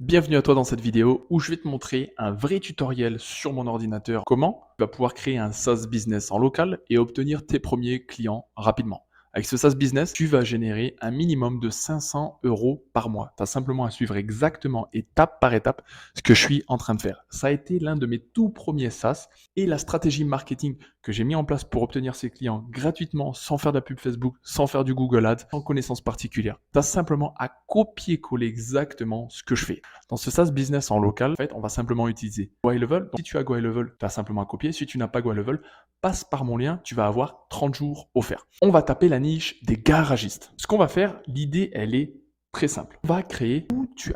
Bienvenue à toi dans cette vidéo où je vais te montrer un vrai tutoriel sur mon ordinateur. Comment tu vas pouvoir créer un SaaS business en local et obtenir tes premiers clients rapidement. Avec ce SaaS business, tu vas générer un minimum de 500 euros par mois. Tu as simplement à suivre exactement étape par étape ce que je suis en train de faire. Ça a été l'un de mes tout premiers SaaS et la stratégie marketing que j'ai mis en place pour obtenir ces clients gratuitement, sans faire de la pub Facebook, sans faire du Google Ads, sans connaissance particulière. Tu as simplement à copier-coller exactement ce que je fais. Dans ce SaaS business en local, en fait, on va simplement utiliser GoHighLevel. Donc, si tu as GoHighLevel, tu as simplement à copier. Si tu n'as pas GoHighLevel, passe par mon lien, tu vas avoir 30 jours offerts. On va taper la niche des garagistes. Ce qu'on va faire, l'idée, elle est très simple. On va créer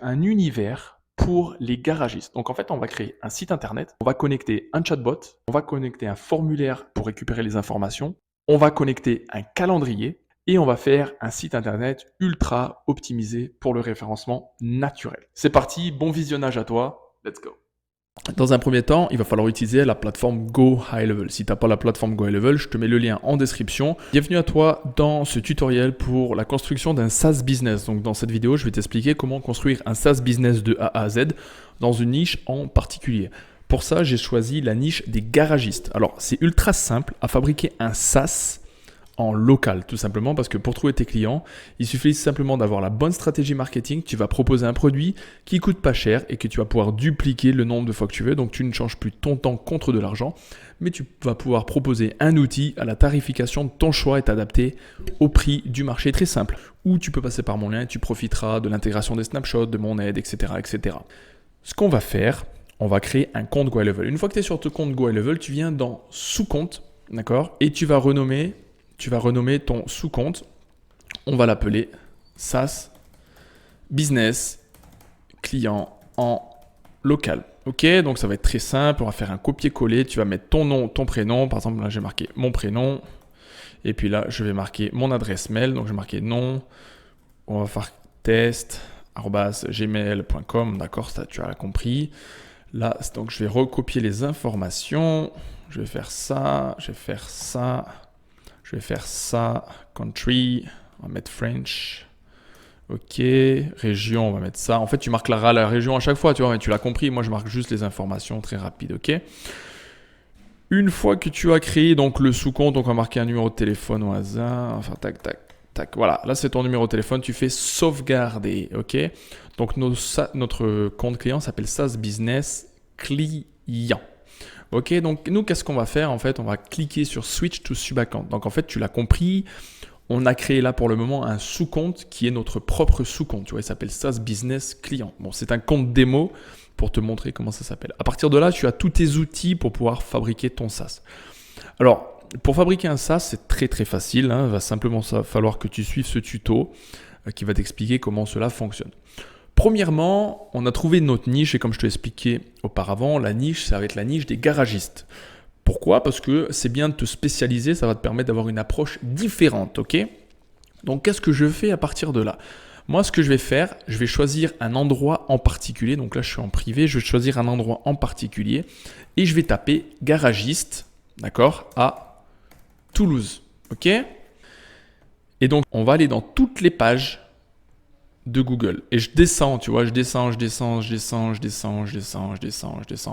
un univers pour les garagistes. Donc en fait, on va créer un site internet, on va connecter un chatbot, on va connecter un formulaire pour récupérer les informations, on va connecter un calendrier et on va faire un site internet ultra optimisé pour le référencement naturel. C'est parti, bon visionnage à toi, let's go. Dans un premier temps, il va falloir utiliser la plateforme GoHighLevel. Si tu n'as pas la plateforme GoHighLevel, je te mets le lien en description. Bienvenue à toi dans ce tutoriel pour la construction d'un SaaS business. Donc dans cette vidéo, je vais t'expliquer comment construire un SaaS business de A à Z dans une niche en particulier. Pour ça, j'ai choisi la niche des garagistes. Alors, c'est ultra simple à fabriquer un SaaS en local, tout simplement parce que pour trouver tes clients, il suffit simplement d'avoir la bonne stratégie marketing. Tu vas proposer un produit qui coûte pas cher et que tu vas pouvoir dupliquer le nombre de fois que tu veux. Donc tu ne changes plus ton temps contre de l'argent, mais tu vas pouvoir proposer un outil à la tarification de ton choix et t'adapter au prix du marché. Très simple. Ou tu peux passer par mon lien et tu profiteras de l'intégration des snapshots, de mon aide, etc., etc. Ce qu'on va faire, on va créer un compte GoHighLevel. Une fois que tu es sur ton compte GoHighLevel, tu viens dans sous-compte, d'accord, et tu vas renommer ton sous-compte, on va l'appeler SaaS Business Client en local. Ok, donc ça va être très simple, on va faire un copier-coller, tu vas mettre ton nom, ton prénom, par exemple là j'ai marqué mon prénom, et puis là je vais marquer mon adresse mail, donc je vais marquer nom, on va faire test@gmail.com, d'accord, ça tu as compris. Là, donc je vais recopier les informations, je vais faire ça, je vais faire ça. Je vais faire ça, country, on va mettre French, ok, région, on va mettre ça. En fait, tu marques la région à chaque fois, tu vois, mais tu l'as compris, moi je marque juste les informations très rapides, ok. Une fois que tu as créé donc le sous-compte, donc on va marquer un numéro de téléphone au hasard, enfin tac, tac, tac, voilà, là c'est ton numéro de téléphone, tu fais sauvegarder, ok. Donc notre compte client s'appelle SaaS Business Client. Ok, donc nous, qu'est-ce qu'on va faire? En fait, on va cliquer sur Switch to Subaccount. Donc en fait, tu l'as compris, on a créé là pour le moment un sous-compte qui est notre propre sous-compte. Tu vois, il s'appelle SaaS Business Client. Bon, c'est un compte démo pour te montrer comment ça s'appelle. À partir de là, tu as tous tes outils pour pouvoir fabriquer ton SaaS. Alors, pour fabriquer un SaaS, c'est très très facile. Il va simplement falloir que tu suives ce tuto qui va t'expliquer comment cela fonctionne. Premièrement, on a trouvé notre niche et comme je te l'ai expliqué auparavant, la niche, ça va être la niche des garagistes. Pourquoi? Parce que c'est bien de te spécialiser, ça va te permettre d'avoir une approche différente, ok? Donc qu'est-ce que je fais à partir de là? Moi, ce que je vais faire, je vais choisir un endroit en particulier. Donc là, je suis en privé, je vais choisir un endroit en particulier et je vais taper garagiste, d'accord, à Toulouse, ok? Et donc, on va aller dans toutes les pages de Google. Et je descends, tu vois, je descends.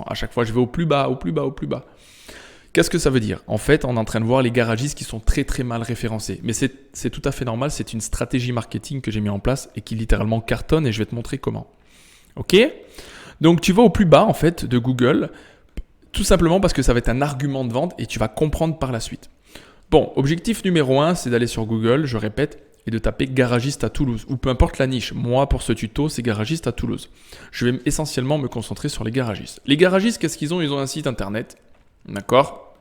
À chaque fois, je vais au plus bas. Qu'est-ce que ça veut dire? En fait, on est en train de voir les garagistes qui sont très très mal référencés. Mais c'est tout à fait normal, c'est une stratégie marketing que j'ai mis en place et qui littéralement cartonne et je vais te montrer comment. Ok? Donc tu vas au plus bas en fait de Google, tout simplement parce que ça va être un argument de vente et tu vas comprendre par la suite. Bon, objectif numéro 1, c'est d'aller sur Google, je répète, et de taper garagiste à Toulouse, ou peu importe la niche. Moi, pour ce tuto, c'est garagiste à Toulouse. Je vais essentiellement me concentrer sur les garagistes. Les garagistes, qu'est-ce qu'ils ont? Ils ont un site internet, d'accord?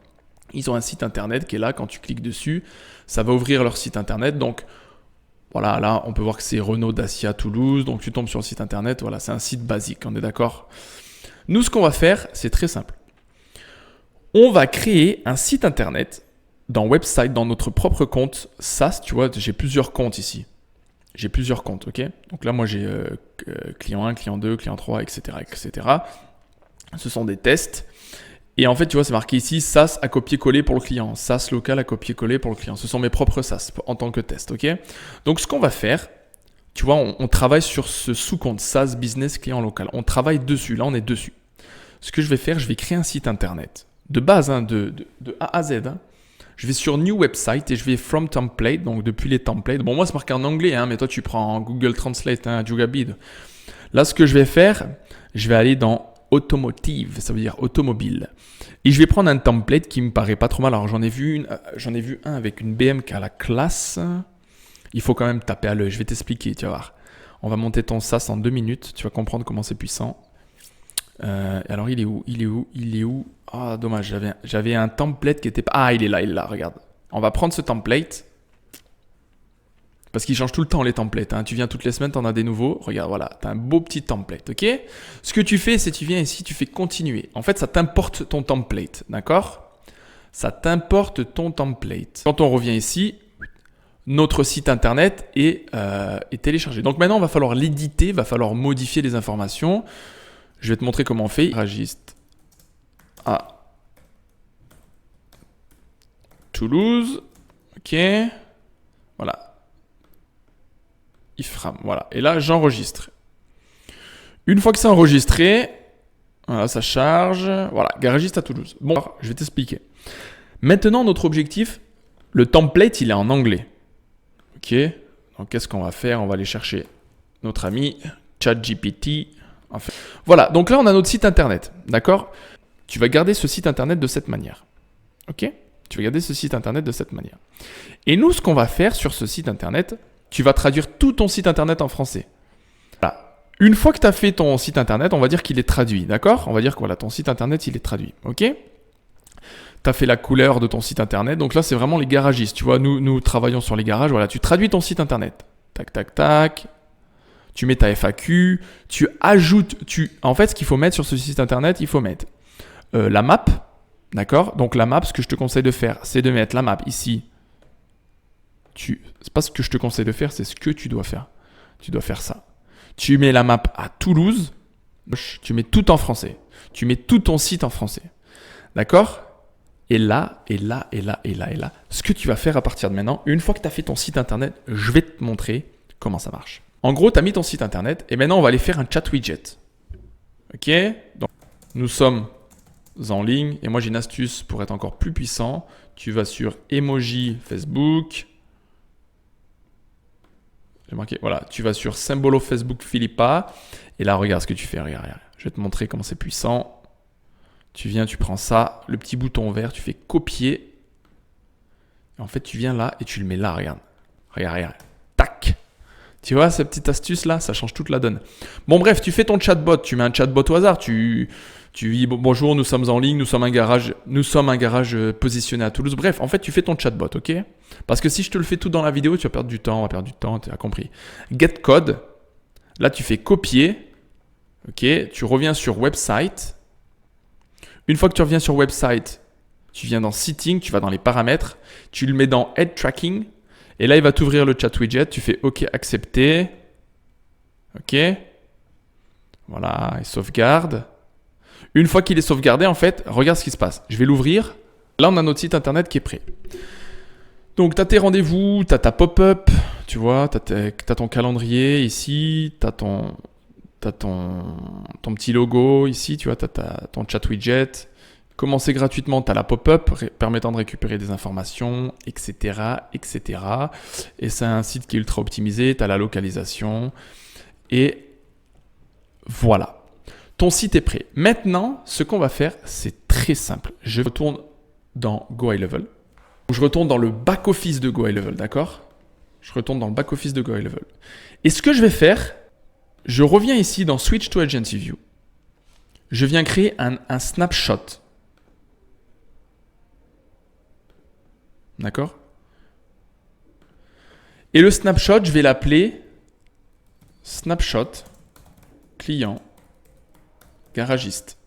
Ils ont un site internet qui est là, quand tu cliques dessus, ça va ouvrir leur site internet. Donc, voilà, là, on peut voir que c'est Renault Dacia Toulouse. Donc, tu tombes sur le site internet, voilà, c'est un site basique, on est d'accord? Nous, ce qu'on va faire, c'est très simple. On va créer un site internet dans website, dans notre propre compte SaaS, tu vois, j'ai plusieurs comptes ici. J'ai plusieurs comptes, ok? Donc là, moi, j'ai client 1, client 2, client 3, etc., etc. Ce sont des tests. Et en fait, tu vois, c'est marqué ici SaaS à copier-coller pour le client. SaaS local à copier-coller pour le client. Ce sont mes propres SaaS en tant que test, ok? Donc, ce qu'on va faire, tu vois, on travaille sur ce sous-compte SaaS Business Client Local. On travaille dessus. Là, on est dessus. Ce que je vais faire, je vais créer un site internet. De base, hein, de A à Z. Hein. Je vais sur New Website et je vais From Template, donc depuis les templates. Bon, moi, c'est marqué en anglais, hein, mais toi, tu prends Google Translate, hein, Jugabid. Là, ce que je vais faire, je vais aller dans Automotive, ça veut dire automobile. Et je vais prendre un template qui me paraît pas trop mal. Alors, j'en ai vu un avec une BM qui a la classe. Il faut quand même taper à l'œil. Je vais t'expliquer, tu vas voir. On va monter ton SaaS en 2 minutes. Tu vas comprendre comment c'est puissant. Alors, il est où? Ah, dommage, j'avais un template qui était pas... Ah, il est là, regarde. On va prendre ce template. Parce qu'il change tout le temps, les templates. Hein. Tu viens toutes les semaines, tu en as des nouveaux. Regarde, voilà, tu as un beau petit template, ok? Ce que tu fais, c'est tu viens ici, tu fais continuer. En fait, ça t'importe ton template, d'accord? Ça t'importe ton template. Quand on revient ici, notre site internet est téléchargé. Donc maintenant, il va falloir l'éditer, il va falloir modifier les informations. Je vais te montrer comment on fait. Garagiste à Toulouse. Ok. Voilà. Ifram. Voilà. Et là, j'enregistre. Une fois que c'est enregistré, voilà, ça charge. Voilà. Garagiste à Toulouse. Bon, je vais t'expliquer. Maintenant, notre objectif, le template, il est en anglais. Ok. Donc, qu'est-ce qu'on va faire? On va aller chercher notre ami ChatGPT. Enfin, voilà, donc là on a notre site internet, d'accord? Tu vas garder ce site internet de cette manière, ok? Tu vas garder ce site internet de cette manière. Et nous, ce qu'on va faire sur ce site internet, tu vas traduire tout ton site internet en français. Voilà. Une fois que tu as fait ton site internet, on va dire qu'il est traduit, d'accord? On va dire que voilà, ton site internet, il est traduit, ok? Tu as fait la couleur de ton site internet, donc là c'est vraiment les garagistes, tu vois, nous travaillons sur les garages, voilà, tu traduis ton site internet. Tac, tac, tac. Tu mets ta FAQ, tu ajoutes, en fait, ce qu'il faut mettre sur ce site internet, il faut mettre la map, d'accord? Donc la map, ce que je te conseille de faire, c'est de mettre la map ici. C'est pas ce que je te conseille de faire, c'est ce que tu dois faire. Tu dois faire ça. Tu mets la map à Toulouse, tu mets tout en français. Tu mets tout ton site en français, d'accord? Et là, ce que tu vas faire à partir de maintenant, une fois que tu as fait ton site internet, je vais te montrer comment ça marche. En gros, tu as mis ton site internet et maintenant, on va aller faire un chat widget. Ok? Donc, nous sommes en ligne et moi, j'ai une astuce pour être encore plus puissant. Tu vas sur Emoji Facebook. J'ai marqué, voilà, tu vas sur Symbolo Facebook Philippa. Et là, regarde ce que tu fais. Regarde. Je vais te montrer comment c'est puissant. Tu viens, tu prends ça, le petit bouton vert, tu fais copier. Et en fait, tu viens là et tu le mets là, regarde. Regarde. Tac! Tu vois, cette petite astuce-là, ça change toute la donne. Bon, bref, tu fais ton chatbot, tu mets un chatbot au hasard, tu dis bonjour, nous sommes en ligne, nous sommes un garage positionné à Toulouse. Bref, en fait, tu fais ton chatbot, ok? Parce que si je te le fais tout dans la vidéo, tu vas perdre du temps, tu as compris. Get code, là, tu fais copier, ok? Tu reviens sur website. Une fois que tu reviens sur website, tu viens dans setting, tu vas dans les paramètres, tu le mets dans head tracking. Et là, il va t'ouvrir le chat widget. Tu fais OK, accepter. OK. Voilà, il sauvegarde. Une fois qu'il est sauvegardé, en fait, regarde ce qui se passe. Je vais l'ouvrir. Là, on a notre site internet qui est prêt. Donc, tu as tes rendez-vous, tu as ta pop-up, tu vois, tu as ton calendrier ici, tu as ton petit logo ici, tu vois, tu as ton chat widget. Commencer gratuitement, tu as la pop-up permettant de récupérer des informations, etc. Et c'est un site qui est ultra optimisé, tu as la localisation. Et voilà. Ton site est prêt. Maintenant, ce qu'on va faire, c'est très simple. Je retourne dans Go High Level. Je retourne dans le back-office de Go High Level, d'accord? Je retourne dans le back-office de Go High Level. Et ce que je vais faire, je reviens ici dans Switch to Agency View. Je viens créer un snapshot. D'accord? Et le snapshot, je vais l'appeler snapshot client garagiste.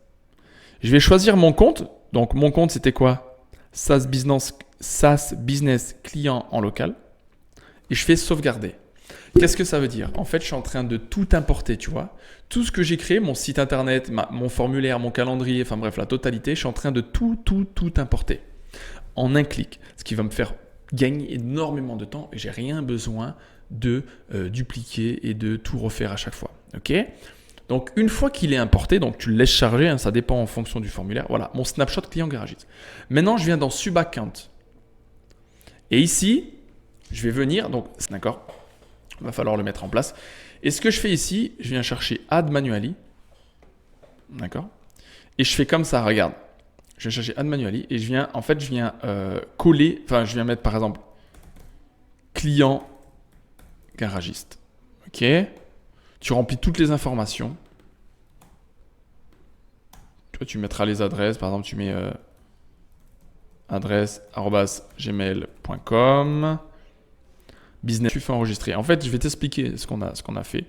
Je vais choisir mon compte. Donc, mon compte, c'était quoi? SaaS Business client en local. Et je fais sauvegarder. Qu'est-ce que ça veut dire? En fait, je suis en train de tout importer, tu vois. Tout ce que j'ai créé, mon site internet, mon formulaire, mon calendrier, enfin bref, la totalité, je suis en train de tout importer en un clic. Ce qui va me faire gagner énormément de temps et j'ai rien besoin de dupliquer et de tout refaire à chaque fois. Ok? Donc, une fois qu'il est importé, donc tu le laisses charger, hein, ça dépend en fonction du formulaire. Voilà, mon snapshot client garagiste. Maintenant, je viens dans Subaccount. Et ici, je vais venir, donc, d'accord, il va falloir le mettre en place. Et ce que je fais ici, je viens chercher Add Manually. D'accord? Et je fais comme ça, regarde. Je vais chercher Add Manually et je viens coller, enfin, je viens mettre par exemple client garagiste. Ok? Tu remplis toutes les informations. Tu mettras les adresses. Par exemple, tu mets adresse @gmail.com. Business, tu fais enregistrer. En fait, je vais t'expliquer ce qu'on a fait.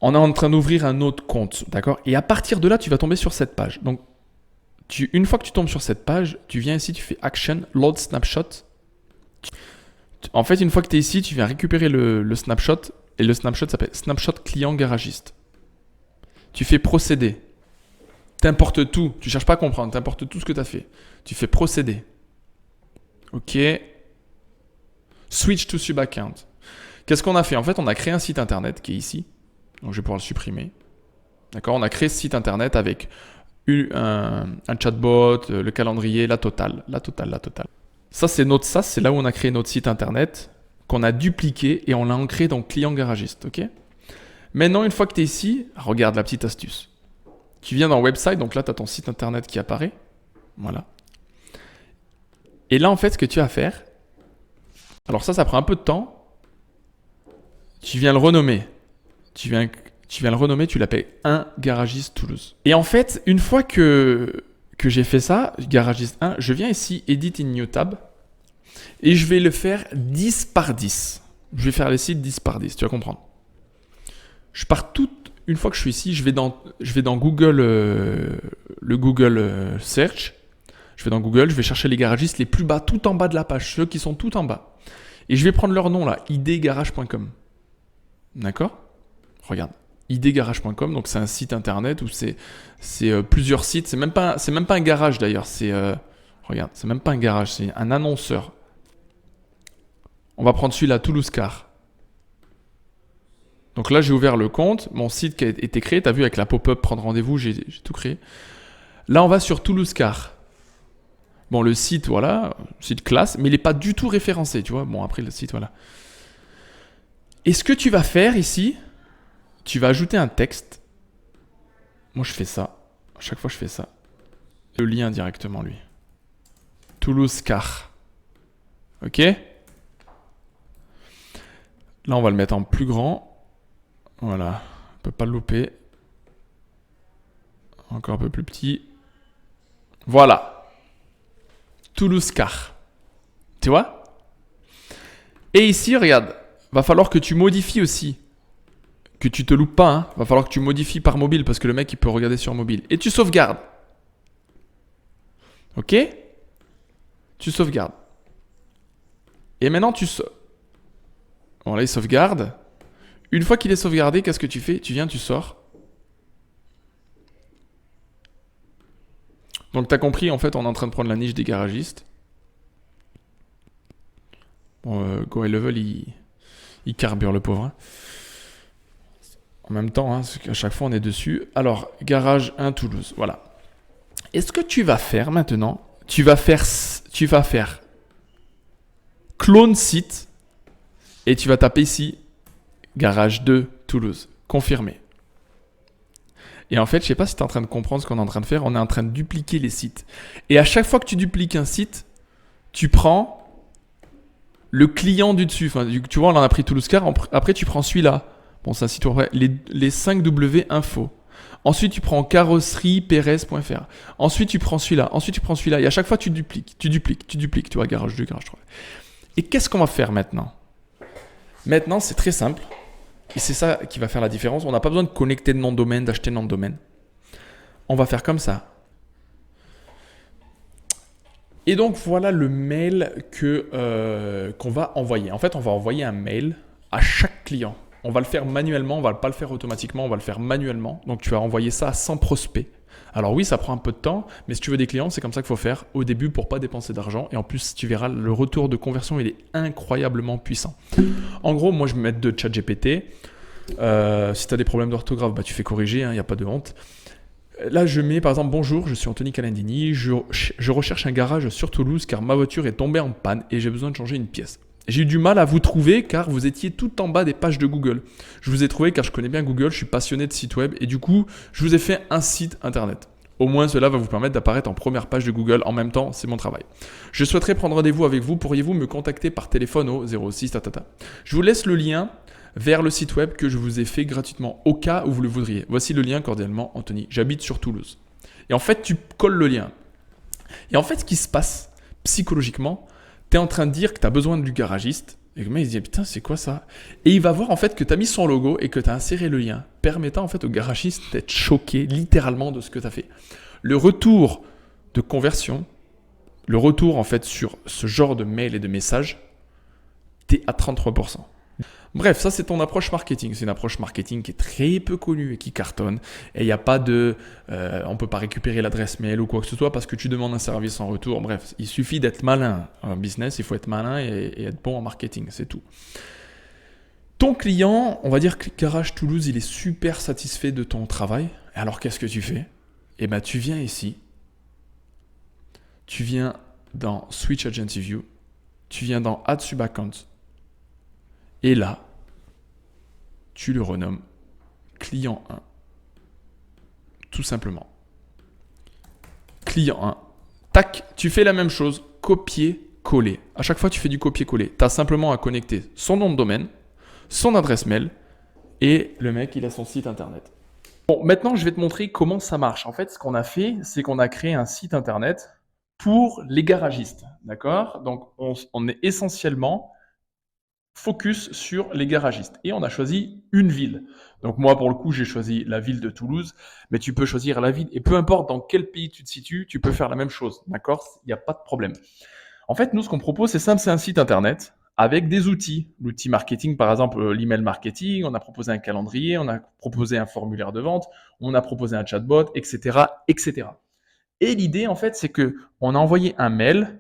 On est en train d'ouvrir un autre compte, d'accord? Et à partir de là, tu vas tomber sur cette page. Donc, une fois que tu tombes sur cette page, tu viens ici, tu fais Action, Load Snapshot. En fait, une fois que tu es ici, tu viens récupérer le snapshot. Et le snapshot s'appelle Snapshot Client Garagiste. Tu fais Procéder. T'importes tout. Tu ne cherches pas à comprendre. T'importes tout ce que tu as fait. Tu fais Procéder. OK. Switch to Subaccount. Qu'est-ce qu'on a fait? En fait, on a créé un site internet qui est ici. Donc, je vais pouvoir le supprimer. D'accord? On a créé ce site internet avec un chatbot, le calendrier, la totale. Ça, c'est notre SaaS. C'est là où on a créé notre site internet qu'on a dupliqué et on l'a ancré dans client garagiste. OK? Maintenant, une fois que tu es ici, regarde la petite astuce. Tu viens dans website, donc là, tu as ton site internet qui apparaît. Voilà. Et là, en fait, ce que tu vas faire, alors ça prend un peu de temps. Tu viens le renommer. Tu viens le renommer, tu l'appelles un garagiste Toulouse. Et en fait, une fois que j'ai fait ça, garagiste 1, je viens ici, Edit in New Tab, et je vais le faire 10 par 10. Je vais faire les sites 10 par 10, tu vas comprendre. Une fois que je suis ici, je vais dans Google, le Google Search. Je vais dans Google, je vais chercher les garagistes les plus bas, tout en bas de la page, ceux qui sont tout en bas. Et je vais prendre leur nom là, idgarage.com. D'accord? Regarde, idgarage.com, donc c'est un site internet où c'est plusieurs sites. C'est même pas un garage d'ailleurs. Regarde, c'est même pas un garage, c'est un annonceur. On va prendre celui-là, Toulouse Car. Donc là, j'ai ouvert le compte, mon site qui a été créé. Tu as vu avec la pop-up, prendre rendez-vous, j'ai tout créé. Là, on va sur Toulouse Car. Bon, le site, voilà, site classe, mais il n'est pas du tout référencé, tu vois. Bon, après, le site, voilà. Et ce que tu vas faire ici, tu vas ajouter un texte. Moi, je fais ça. À chaque fois, je fais ça. Le lien directement, lui. Toulouse Car. OK? Là, on va le mettre en plus grand. Voilà. On ne peut pas le louper. Encore un peu plus petit. Voilà. Toulouse Car. Tu vois? Et ici, regarde. Va falloir que tu modifies aussi. Que tu te loupes pas. Hein. Va falloir que tu modifies par mobile parce que le mec, il peut regarder sur mobile. Et tu sauvegardes. OK? Tu sauvegardes. Et maintenant, bon, là, il sauvegarde. Une fois qu'il est sauvegardé, qu'est-ce que tu fais? Tu viens, tu sors. Donc, tu as compris, en fait, on est en train de prendre la niche des garagistes. Bon, Go High Level, il carbure le pauvre. Hein. En même temps, hein, à chaque fois, on est dessus. Alors, Garage 1 Toulouse, voilà. Et ce que tu vas faire maintenant, tu vas faire clone site et tu vas taper ici Garage 2 Toulouse. Confirmé. Et en fait, je ne sais pas si tu es en train de comprendre ce qu'on est en train de faire. On est en train de dupliquer les sites. Et à chaque fois que tu dupliques un site, tu prends le client du dessus. Enfin, tu vois, on en a pris Toulouse Car. Après, tu prends celui-là. Bon, c'est un site web. Les 5W info. Ensuite, tu prends carrosserieperez.fr. Ensuite, tu prends celui-là. Ensuite, tu prends celui-là. Et à chaque fois, tu dupliques. Tu vois, Garage 2, Garage 3. Et qu'est-ce qu'on va faire maintenant? Maintenant, c'est très simple. Et c'est ça qui va faire la différence. On n'a pas besoin de connecter de nom de domaine, d'acheter de nom de domaine. On va faire comme ça. Et donc, voilà le mail qu'on va envoyer. En fait, on va envoyer un mail à chaque client. On va le faire manuellement, on ne va pas le faire automatiquement, on va le faire manuellement. Donc, tu vas envoyer ça à 100 prospects. Alors oui, ça prend un peu de temps, mais si tu veux des clients, c'est comme ça qu'il faut faire au début pour pas dépenser d'argent. Et en plus, tu verras, le retour de conversion, il est incroyablement puissant. En gros, moi, je me mets de ChatGPT. Si tu as des problèmes d'orthographe, bah, tu fais corriger, il n'y a pas de honte. Là, je mets par exemple, bonjour, je suis Anthony Calandini, je recherche un garage sur Toulouse car ma voiture est tombée en panne et j'ai besoin de changer une pièce. J'ai eu du mal à vous trouver car vous étiez tout en bas des pages de Google. Je vous ai trouvé car je connais bien Google, je suis passionné de sites web et du coup, je vous ai fait un site internet. Au moins, cela va vous permettre d'apparaître en première page de Google. En même temps, c'est mon travail. Je souhaiterais prendre rendez-vous avec vous. Pourriez-vous me contacter par téléphone au 06 tatata. Je vous laisse le lien vers le site web que je vous ai fait gratuitement au cas où vous le voudriez. Voici le lien cordialement, Anthony. J'habite sur Toulouse. Et en fait, tu colles le lien. Et en fait, ce qui se passe psychologiquement, tu es en train de dire que tu as besoin du garagiste. Et le mec il se dit putain, c'est quoi ça? Et il va voir en fait que tu as mis son logo et que tu as inséré le lien, permettant en fait au garagiste d'être choqué littéralement de ce que tu as fait. Le retour de conversion, le retour en fait sur ce genre de mail et de message, tu es à 33%. Bref, ça c'est ton approche marketing. C'est une approche marketing qui est très peu connue et qui cartonne. Et il n'y a pas de... on ne peut pas récupérer l'adresse mail ou quoi que ce soit parce que tu demandes un service en retour. Bref, il suffit d'être malin en business, il faut être malin et être bon en marketing, c'est tout. Ton client, on va dire que Garage Toulouse, il est super satisfait de ton travail. Alors qu'est-ce que tu fais? Eh bien, tu viens ici. Tu viens dans Switch Agency View. Tu viens dans Add Sub Account. Et là, tu le renommes client 1. Tout simplement. Client 1. Tac, tu fais la même chose. Copier-coller. À chaque fois, tu fais du copier-coller. Tu as simplement à connecter son nom de domaine, son adresse mail et le mec, il a son site internet. Bon, maintenant, je vais te montrer comment ça marche. En fait, ce qu'on a fait, c'est qu'on a créé un site internet pour les garagistes. D'accord? Donc, on est essentiellement focus sur les garagistes. Et on a choisi une ville. Donc moi, pour le coup, j'ai choisi la ville de Toulouse, mais tu peux choisir la ville. Et peu importe dans quel pays tu te situes, tu peux faire la même chose. D'accord? Il n'y a pas de problème. En fait, nous, ce qu'on propose, c'est simple, c'est un site internet avec des outils. L'outil marketing, par exemple, l'email marketing, on a proposé un calendrier, on a proposé un formulaire de vente, on a proposé un chatbot, etc., etc. Et l'idée, en fait, c'est que on a envoyé un mail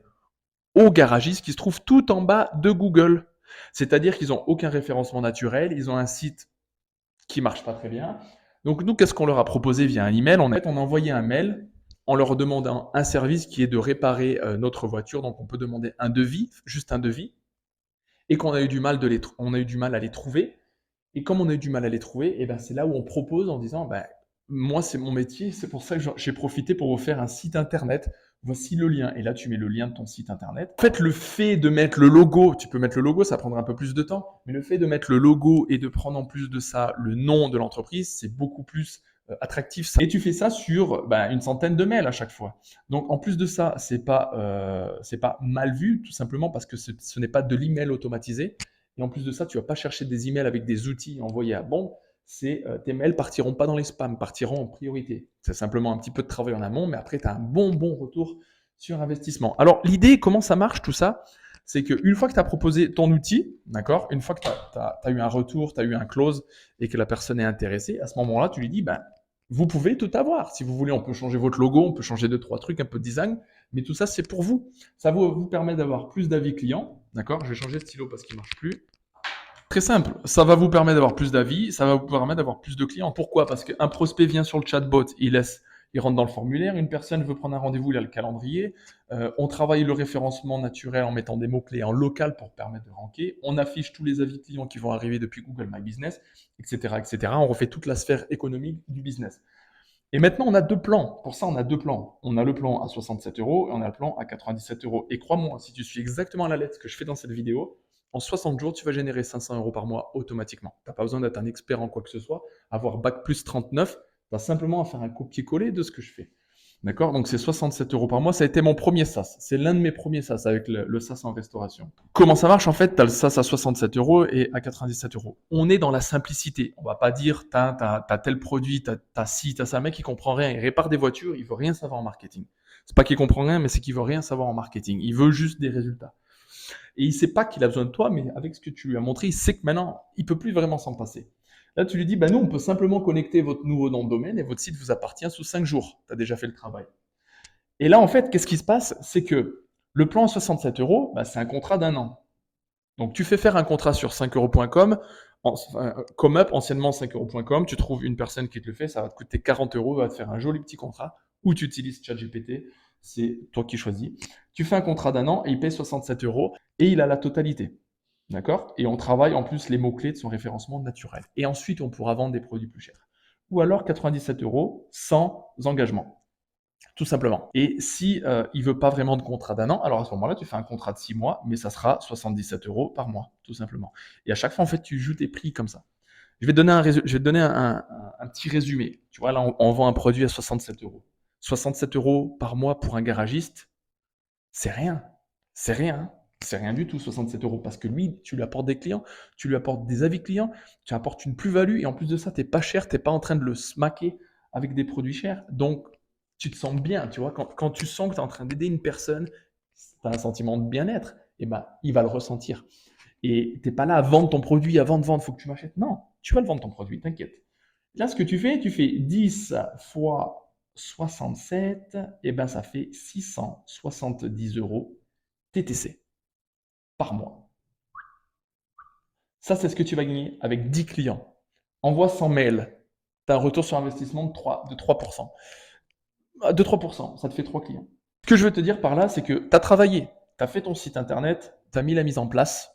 aux garagistes qui se trouvent tout en bas de Google. C'est-à-dire qu'ils n'ont aucun référencement naturel, ils ont un site qui marche pas très bien. Donc nous, qu'est-ce qu'on leur a proposé via un email? En fait, on a envoyé un mail en leur demandant un service qui est de réparer notre voiture. Donc on peut demander un devis, juste un devis, et qu'on a eu du mal, on a eu du mal à les trouver. Et comme on a eu du mal à les trouver, et ben c'est là où on propose en disant, ben, moi c'est mon métier, c'est pour ça que j'ai profité pour vous faire un site internet. Voici le lien. Et là, tu mets le lien de ton site internet. En fait, le fait de mettre le logo, tu peux mettre le logo, ça prendra un peu plus de temps, mais le fait de mettre le logo et de prendre en plus de ça le nom de l'entreprise, c'est beaucoup plus attractif. Et tu fais ça sur une centaine de mails à chaque fois. Donc, en plus de ça, c'est pas mal vu, tout simplement parce que ce n'est pas de l'email automatisé. Et en plus de ça, tu vas pas chercher des emails avec des outils envoyés à bon. Tes mails partiront pas dans les spams, partiront en priorité. C'est simplement un petit peu de travail en amont, mais après, tu as un bon retour sur investissement. Alors, l'idée, comment ça marche tout ça? C'est qu'une fois que tu as proposé ton outil, d'accord, une fois que tu as eu un retour, tu as eu un close et que la personne est intéressée, à ce moment-là, tu lui dis, vous pouvez tout avoir. Si vous voulez, on peut changer votre logo, on peut changer 2-3 trucs, un peu de design, mais tout ça, c'est pour vous. Ça vous permet d'avoir plus d'avis clients, d'accord? Je vais changer de stylo parce qu'il ne marche plus. Très simple, ça va vous permettre d'avoir plus d'avis, ça va vous permettre d'avoir plus de clients. Pourquoi? Parce qu'un prospect vient sur le chatbot, il rentre dans le formulaire, une personne veut prendre un rendez-vous, il a le calendrier, on travaille le référencement naturel en mettant des mots-clés en local pour permettre de ranker, on affiche tous les avis clients qui vont arriver depuis Google My Business, etc., etc. On refait toute la sphère économique du business. Et maintenant, on a deux plans. Pour ça, on a deux plans. On a le plan à 67 euros et on a le plan à 97 euros. Et crois-moi, si tu suis exactement à la lettre ce que je fais dans cette vidéo, en 60 jours, tu vas générer 500 euros par mois automatiquement. Tu n'as pas besoin d'être un expert en quoi que ce soit, avoir bac plus 39, tu as simplement à faire un copier-coller de ce que je fais. D'accord? Donc c'est 67 euros par mois. Ça a été mon premier SaaS. C'est l'un de mes premiers SaaS avec le SaaS en restauration. Comment ça marche? En fait, tu as le SaaS à 67 euros et à 97 euros. On est dans la simplicité. On va pas dire, tu as tel produit, tu as ci, tu as ça. Un mec qui comprend rien. Il répare des voitures, il veut rien savoir en marketing. C'est pas qu'il comprend rien, mais c'est qu'il veut rien savoir en marketing. Il veut juste des résultats. Et il sait pas qu'il a besoin de toi, mais avec ce que tu lui as montré, il sait que maintenant, il peut plus vraiment s'en passer. Là, tu lui dis, bah, nous, on peut simplement connecter votre nouveau nom de domaine et votre site vous appartient sous 5 jours. Tu as déjà fait le travail. Et là, en fait, qu'est-ce qui se passe? C'est que le plan à 67 euros, bah, c'est un contrat d'un an. Donc, tu fais faire un contrat sur 5euros.com, ComeUp, anciennement 5euros.com, tu trouves une personne qui te le fait, ça va te coûter 40 euros, va te faire un joli petit contrat, ou tu utilises ChatGPT, c'est toi qui choisis. Tu fais un contrat d'un an et il paye 67 euros et il a la totalité. D'accord? Et on travaille en plus les mots-clés de son référencement naturel. Et ensuite, on pourra vendre des produits plus chers. Ou alors 97 euros sans engagement. Tout simplement. Et si il veut pas vraiment de contrat d'un an, alors à ce moment-là, tu fais un contrat de 6 mois, mais ça sera 77 euros par mois, tout simplement. Et à chaque fois, en fait, tu joues tes prix comme ça. Je vais te donner je vais te donner un petit résumé. Tu vois, là, on vend un produit à 67 euros. 67 euros par mois pour un garagiste, c'est rien. C'est rien. Hein. C'est rien du tout, 67 euros. Parce que lui, tu lui apportes des clients, tu lui apportes des avis clients, tu apportes une plus-value, et en plus de ça, tu n'es pas cher, tu n'es pas en train de le smacker avec des produits chers. Donc, tu te sens bien, tu vois. Quand tu sens que tu es en train d'aider une personne, tu as un sentiment de bien-être, et ben, il va le ressentir. Et tu n'es pas là à vendre ton produit, à vendre, il faut que tu m'achètes. Non, tu vas le vendre ton produit, t'inquiète. Là, ce que tu fais 10 fois 67, et ben ça fait 670 euros TTC par mois. Ça, c'est ce que tu vas gagner avec 10 clients. Envoie 100 mails. Tu as un retour sur investissement de 3%. De 3%, ça te fait 3 clients. Ce que je veux te dire par là, c'est que tu as travaillé, tu as fait ton site internet, tu as mis la mise en place,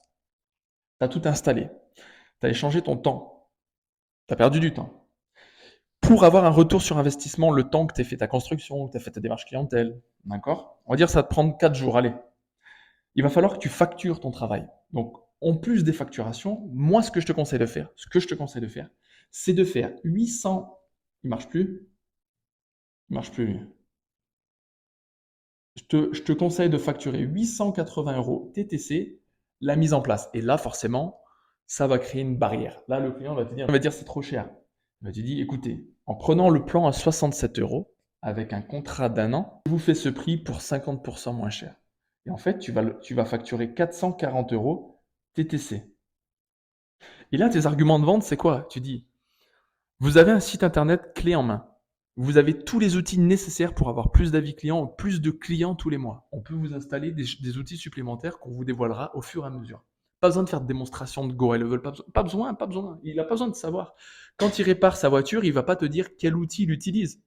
tu as tout installé, tu as échangé ton temps, tu as perdu du temps. Pour avoir un retour sur investissement, le temps que tu as fait ta construction, que tu as fait ta démarche clientèle, d'accord? On va dire que ça va te prendre 4 jours, allez. Il va falloir que tu factures ton travail. Donc, en plus des facturations, moi, ce que je te conseille de faire, c'est de faire 800. Il marche plus? Il marche plus. Je te conseille de facturer 880 euros TTC la mise en place. Et là, forcément, ça va créer une barrière. Là, le client va dire c'est trop cher. Il va te dire, écoutez, en prenant le plan à 67 euros, avec un contrat d'un an, je vous fais ce prix pour 50% moins cher. Et en fait, tu vas facturer 440 euros TTC. Et là, tes arguments de vente, c'est quoi? Tu dis, vous avez un site internet clé en main. Vous avez tous les outils nécessaires pour avoir plus d'avis clients, plus de clients tous les mois. On peut vous installer des outils supplémentaires qu'on vous dévoilera au fur et à mesure. Pas besoin de faire de démonstration de Go High Level, pas besoin, pas besoin. Il n'a pas besoin de savoir. Quand il répare sa voiture, il ne va pas te dire quel outil il utilise.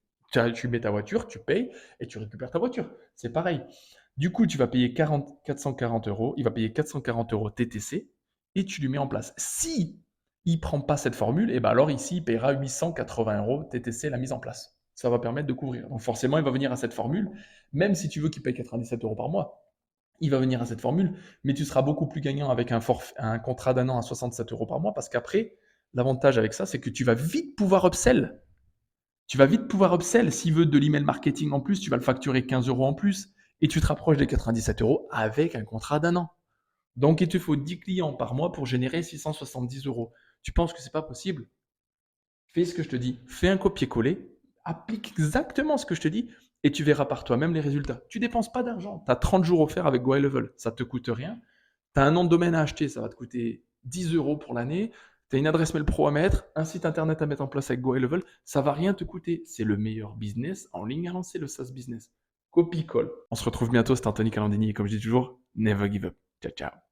Tu mets ta voiture, tu payes et tu récupères ta voiture. C'est pareil. Du coup, tu vas payer 440 euros, il va payer 440 euros TTC et tu lui mets en place. Si il ne prend pas cette formule, et ben alors ici, il paiera 880 euros TTC la mise en place. Ça va permettre de couvrir. Donc forcément, il va venir à cette formule, même si tu veux qu'il paye 97 euros par mois. Il va venir à cette formule, mais tu seras beaucoup plus gagnant avec un contrat d'un an à 67 euros par mois, parce qu'après, l'avantage avec ça, c'est que tu vas vite pouvoir upsell. Tu vas vite pouvoir upsell. S'il veut de l'email marketing en plus, tu vas le facturer 15 euros en plus, et tu te rapproches des 97 euros avec un contrat d'un an. Donc, il te faut 10 clients par mois pour générer 670 euros. Tu penses que c'est pas possible? Fais ce que je te dis. Fais un copier-coller, applique exactement ce que je te dis et tu verras par toi-même les résultats. Tu dépenses pas d'argent. Tu as 30 jours offerts avec Go High Level. Ça te coûte rien. Tu as un nom de domaine à acheter, ça va te coûter 10 euros pour l'année. Tu as une adresse mail pro à mettre, un site internet à mettre en place avec Go High Level. Ça va rien te coûter. C'est le meilleur business en ligne à lancer, le SaaS business. Copie-colle. On se retrouve bientôt. C'était Anthony Calandini et comme je dis toujours, never give up. Ciao, ciao.